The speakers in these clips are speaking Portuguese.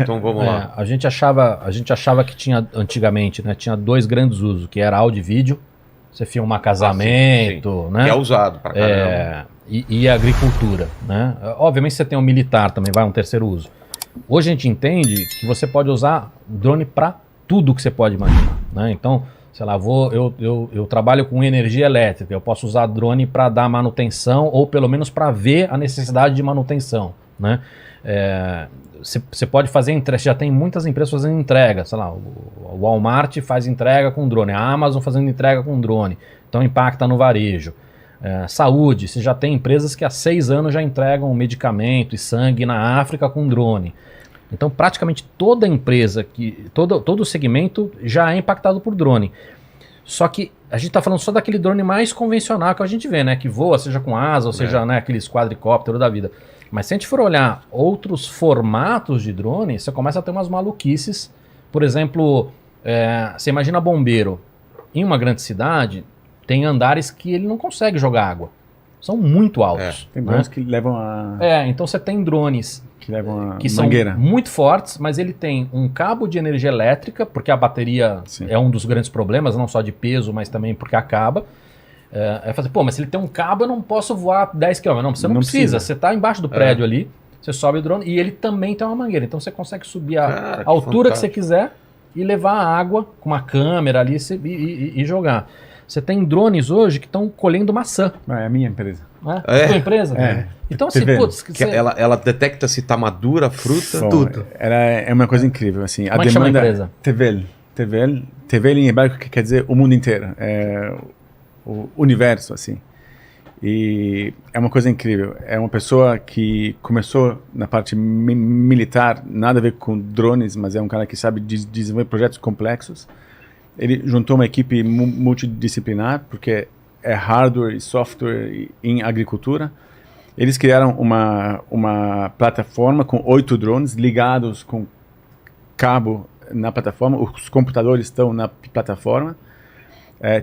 Então vamos lá. A gente achava que tinha, antigamente, né, tinha dois grandes usos, que era áudio e vídeo. Você filmar casamento, né? Que é usado pra caramba. E agricultura, né? Obviamente você tem o militar também, vai um terceiro uso. Hoje a gente entende que você pode usar drone para tudo que você pode imaginar, né? Então, sei lá, eu trabalho com energia elétrica, eu posso usar drone para dar manutenção ou pelo menos para ver a necessidade de manutenção, né? Você pode fazer entrega, já tem muitas empresas fazendo entrega, sei lá, o Walmart faz entrega com drone, a Amazon fazendo entrega com drone, então impacta no varejo. Saúde, você já tem empresas que há 6 anos já entregam medicamento e sangue na África com drone. Então praticamente toda empresa, todo o segmento já é impactado por drone. Só que a gente está falando só daquele drone mais convencional que a gente vê, né? Que voa, seja com asa, ou seja, né, aqueles quadricópteros da vida. Mas se a gente for olhar outros formatos de drone, você começa a ter umas maluquices. Por exemplo, você imagina bombeiro. Em uma grande cidade, tem andares que ele não consegue jogar água. São muito altos. Tem drones que levam a... então você tem drones que levam a que são muito fortes, mas ele tem um cabo de energia elétrica, porque a bateria é um dos grandes problemas, não só de peso, mas também porque acaba. Fazer, mas se ele tem um cabo, eu não posso voar 10 km. Não, você não precisa. Você está embaixo do prédio ali, você sobe o drone e ele também tem uma mangueira. Então você consegue subir a altura que você quiser e levar a água com uma câmera ali e jogar. Você tem drones hoje que estão colhendo maçã. É a minha empresa. É a tua empresa? Então, assim, putz... Ela detecta se está madura a fruta, tudo. Ela é uma coisa incrível, assim. Como é que chama a empresa? Tevel em hebraico que quer dizer o mundo inteiro. O universo, assim. E é uma coisa incrível. É uma pessoa que começou na parte militar, nada a ver com drones, mas é um cara que sabe desenvolver projetos complexos. Ele juntou uma equipe multidisciplinar, porque é hardware e software em agricultura. Eles criaram uma plataforma com 8 drones ligados com cabo na plataforma. Os computadores estão na plataforma.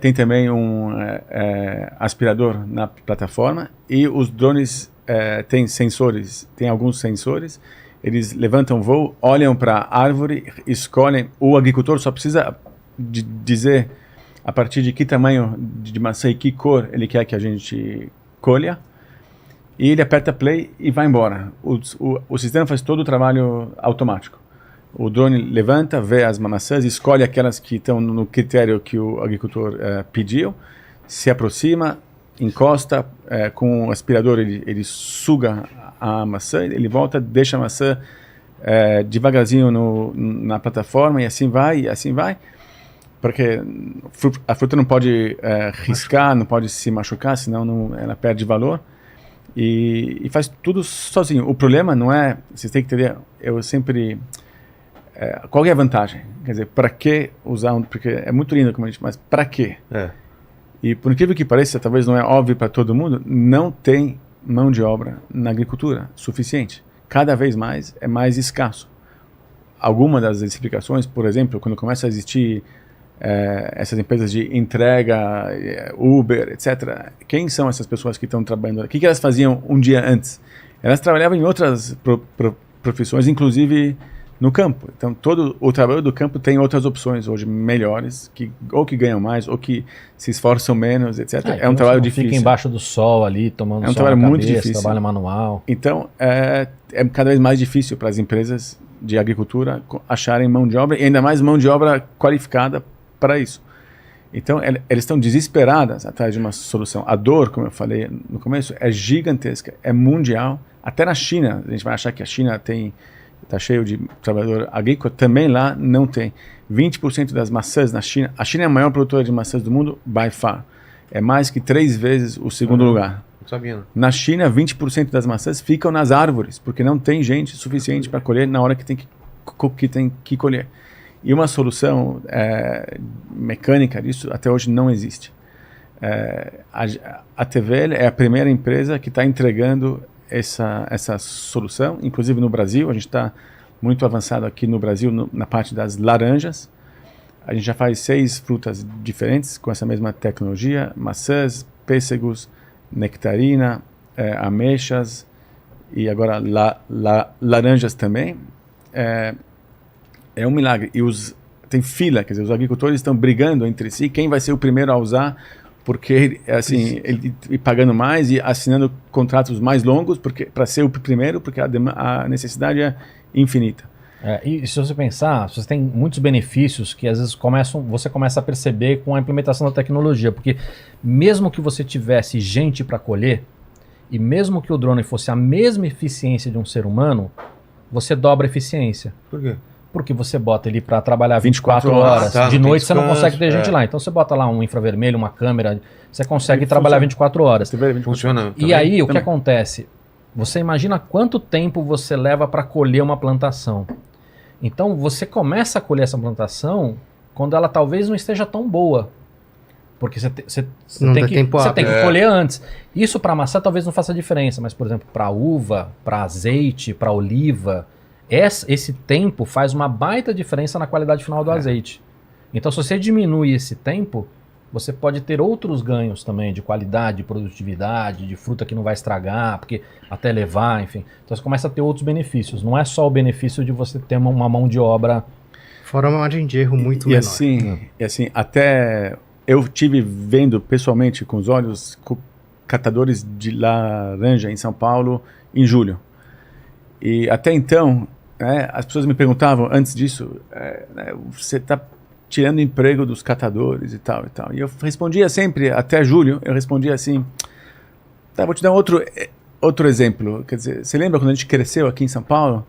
Tem também um aspirador na plataforma. E os drones têm sensores, tem alguns sensores. Eles levantam voo, olham para a árvore, escolhem. O agricultor só precisa dizer a partir de que tamanho de maçã e que cor ele quer que a gente colha, e ele aperta play e vai embora. O sistema faz todo o trabalho automático. O drone levanta, vê as maçãs, escolhe aquelas que estão no critério que o agricultor pediu, se aproxima, encosta, com o aspirador ele suga a maçã, ele volta, deixa a maçã devagarzinho na plataforma, e assim vai, porque a fruta não pode riscar, não pode se machucar, senão ela perde valor. E faz tudo sozinho. O problema não é... Vocês têm que entender, eu sempre... qual é a vantagem? Quer dizer, para que usar porque é muito lindo, como a gente, mas para quê? E por incrível que pareça, talvez não é óbvio para todo mundo, não tem mão de obra na agricultura suficiente. Cada vez mais é mais escasso. Alguma das explicações, por exemplo, quando começa a existir essas empresas de entrega, Uber, etc. Quem são essas pessoas que estão trabalhando? O que elas faziam um dia antes? Elas trabalhavam em outras profissões, inclusive no campo. Então, todo o trabalho do campo tem outras opções hoje melhores, ou que ganham mais, ou que se esforçam menos, etc. É um trabalho difícil. Fica embaixo do sol ali, tomando sol trabalho na muito cabeça, difícil. Trabalho manual. Então, é cada vez mais difícil para as empresas de agricultura acharem mão de obra, e ainda mais mão de obra qualificada para isso. Então, elas estão desesperadas atrás de uma solução. A dor, como eu falei no começo, é gigantesca, é mundial. Até na China, a gente vai achar que a China está cheio de trabalhador agrícola, também lá não tem. 20% das maçãs na China, a China é a maior produtora de maçãs do mundo, by far. É mais que 3 vezes o segundo lugar. Não sabia. Na China, 20% das maçãs ficam nas árvores, porque não tem gente suficiente para colher na hora que tem que colher. E uma solução mecânica disso até hoje não existe. A TVL é a primeira empresa que está entregando essa solução, inclusive no Brasil. A gente está muito avançado aqui no Brasil na parte das laranjas. A gente já faz 6 frutas diferentes com essa mesma tecnologia: maçãs, pêssegos, nectarina, ameixas e agora laranjas também. é um milagre. E tem fila, quer dizer, os agricultores estão brigando entre si, quem vai ser o primeiro a usar, porque assim, ele pagando mais e assinando contratos mais longos para ser o primeiro, porque a necessidade é infinita. E se você pensar, você tem muitos benefícios que às vezes você começa a perceber com a implementação da tecnologia, porque mesmo que você tivesse gente para colher, e mesmo que o drone fosse a mesma eficiência de um ser humano, você dobra a eficiência. Por quê? Porque você bota ele para trabalhar 24 horas. Tá, de noite você não descanso, consegue ter gente lá. Então você bota lá um infravermelho, uma câmera, você consegue trabalhar 24 horas. Funciona E aí o que acontece? Você imagina quanto tempo você leva para colher uma plantação. Então você começa a colher essa plantação quando ela talvez não esteja tão boa. Porque você tem que colher antes. Isso para maçã talvez não faça diferença, mas por exemplo, para uva, para azeite, para oliva, esse tempo faz uma baita diferença na qualidade final do azeite. Então se você diminui esse tempo, você pode ter outros ganhos também de qualidade, de produtividade, de fruta que não vai estragar, porque até levar, enfim. Então você começa a ter outros benefícios. Não é só o benefício de você ter uma mão de obra... Fora uma margem de erro muito menor. E assim, até eu tive vendo pessoalmente com os olhos catadores de laranja em São Paulo em julho. E até então, as pessoas me perguntavam antes disso, você está tirando emprego dos catadores e tal e tal. E eu respondia sempre, até julho, eu respondia assim, tá, vou te dar outro exemplo. Quer dizer, você lembra quando a gente cresceu aqui em São Paulo?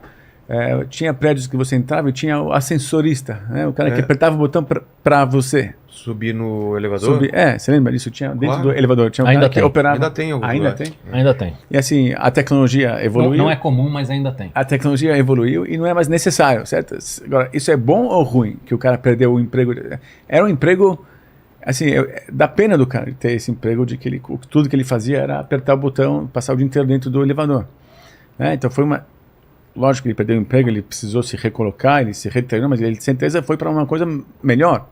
Tinha prédios que você entrava e tinha o ascensorista, o cara que apertava o botão para você. Subir no elevador? Você lembra disso? Tinha dentro do elevador, tinha um Ainda cara que operava. Ainda tem algum lugar. Ainda tem. E assim, a tecnologia evoluiu. Não é comum, mas ainda tem. A tecnologia evoluiu e não é mais necessário, certo? Agora, isso é bom ou ruim? Que o cara perdeu o emprego? Era um emprego, assim, dá pena do cara ter esse emprego de que tudo que ele fazia era apertar o botão, passar o dia inteiro dentro do elevador. Então foi uma... Lógico que ele perdeu o emprego, ele precisou se recolocar, ele se retreinou, mas ele de certeza foi para uma coisa melhor.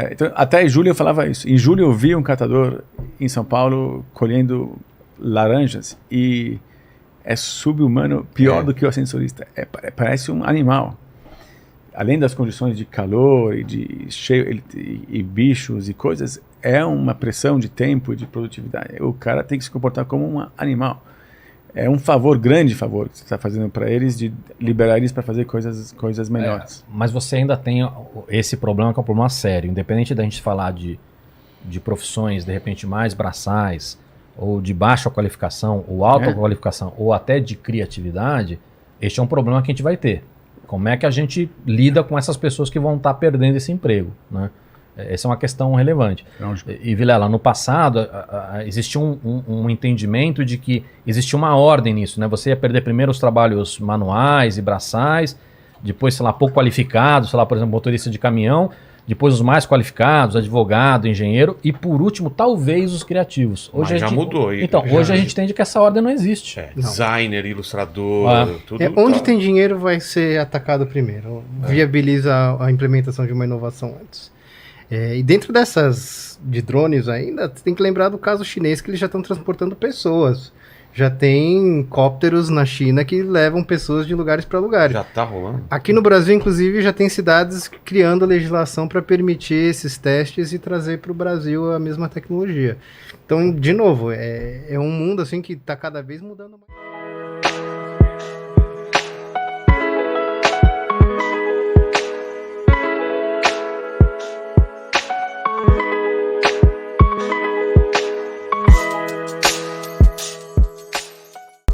Então, até em julho eu falava isso. Em julho eu vi um catador em São Paulo colhendo laranjas e é sub-humano, pior do que o ascensorista. Parece um animal. Além das condições de calor e de cheio e bichos e coisas, é uma pressão de tempo e de produtividade. O cara tem que se comportar como um animal. É um grande favor que você está fazendo para eles, de liberar eles para fazer coisas melhores. Mas você ainda tem esse problema, que é um problema sério. Independente da gente falar de profissões, de repente, mais braçais, ou de baixa qualificação, ou alta qualificação, ou até de criatividade, este é um problema que a gente vai ter. Como é que a gente lida com essas pessoas que vão estar perdendo esse emprego, né? Essa é uma questão relevante. E Vilela, no passado existia um entendimento de que existia uma ordem nisso, né? Você ia perder primeiro os trabalhos manuais e braçais, depois, sei lá, pouco qualificados, sei lá, por exemplo, motorista de caminhão, depois os mais qualificados, advogado, engenheiro, e por último, talvez os criativos. Hoje já mudou. Então, hoje a gente entende que essa ordem não existe. Designer, ilustrador, tudo. Onde tem dinheiro vai ser atacado primeiro. Viabiliza a implementação de uma inovação antes. E dentro dessas de drones ainda, você tem que lembrar do caso chinês, que eles já estão transportando pessoas. Já tem cópteros na China que levam pessoas de lugares para lugares. Já está rolando. Aqui no Brasil, inclusive, já tem cidades criando legislação para permitir esses testes e trazer para o Brasil a mesma tecnologia. Então, de novo, é um mundo assim que está cada vez mudando mais.